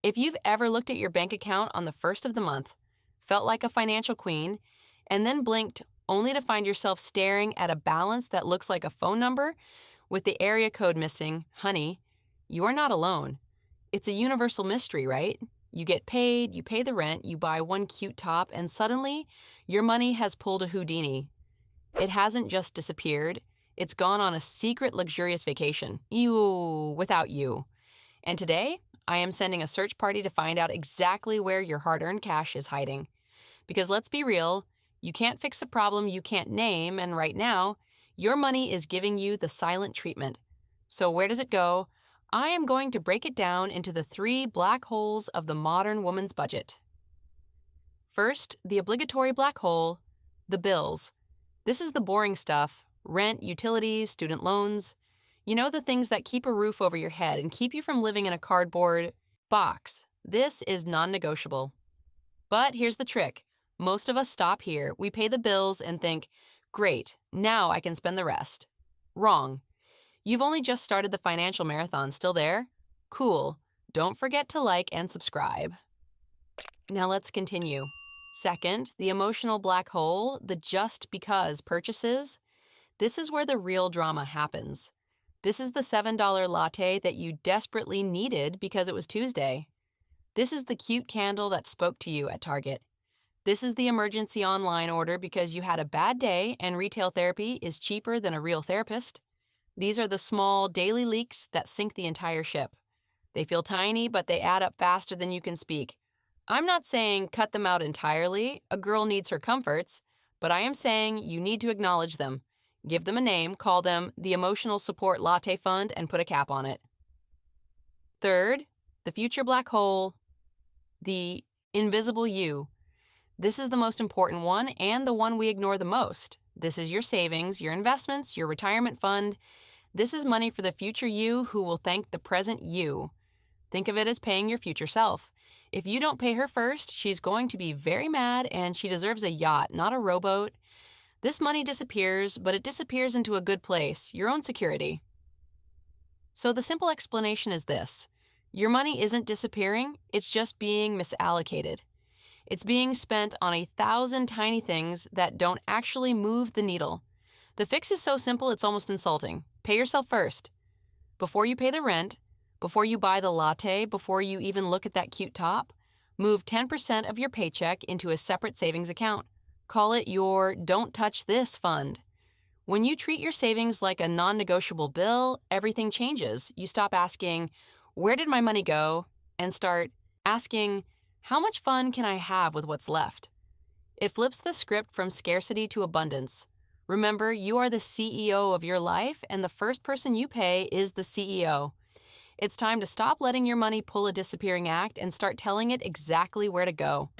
If you've ever looked at your bank account on the first of the month, felt like a financial queen, and then blinked only to find yourself staring at a balance that looks like a phone number with the area code missing, honey, you're not alone. It's a universal mystery, right? You get paid, you pay the rent, you buy one cute top, and suddenly your money has pulled a Houdini. It hasn't just disappeared, it's gone on a secret luxurious vacation. Without you. And today, I am sending a search party to find out exactly where your hard-earned cash is hiding. Because let's be real, you can't fix a problem you can't name, and right now, your money is giving you the silent treatment. So where does it go? I am going to break it down into the 3 black holes of the modern woman's budget. First, the obligatory black hole, the bills. This is the boring stuff: rent, utilities, student loans. You know, the things that keep a roof over your head and keep you from living in a cardboard box. This is non-negotiable. But here's the trick. Most of us stop here. We pay the bills and think, great, now I can spend the rest. Wrong. You've only just started the financial marathon. Still there? Cool. Don't forget to like and subscribe. Now let's continue. Second, the emotional black hole, the just because purchases. This is where the real drama happens. This is the $7 latte that you desperately needed because it was Tuesday. This is the cute candle that spoke to you at Target. This is the emergency online order because you had a bad day and retail therapy is cheaper than a real therapist. These are the small daily leaks that sink the entire ship. They feel tiny, but they add up faster than you can speak. I'm not saying cut them out entirely. A girl needs her comforts, but I am saying you need to acknowledge them. Give them a name, call them the Emotional Support Latte Fund, and put a cap on it. Third, the future black hole, the invisible you. This is the most important one and the one we ignore the most. This is your savings, your investments, your retirement fund. This is money for the future you who will thank the present you. Think of it as paying your future self. If you don't pay her first, she's going to be very mad, and she deserves a yacht, not a rowboat. This money disappears, but it disappears into a good place, your own security. So the simple explanation is this. Your money isn't disappearing, it's just being misallocated. It's being spent on 1,000 tiny things that don't actually move the needle. The fix is so simple it's almost insulting. Pay yourself first. Before you pay the rent, before you buy the latte, before you even look at that cute top, move 10% of your paycheck into a separate savings account. Call it your Don't Touch This fund. When you treat your savings like a non-negotiable bill, everything changes. You stop asking, where did my money go? And start asking, how much fun can I have with what's left? It flips the script from scarcity to abundance. Remember, you are the CEO of your life, and the first person you pay is the CEO. It's time to stop letting your money pull a disappearing act and start telling it exactly where to go.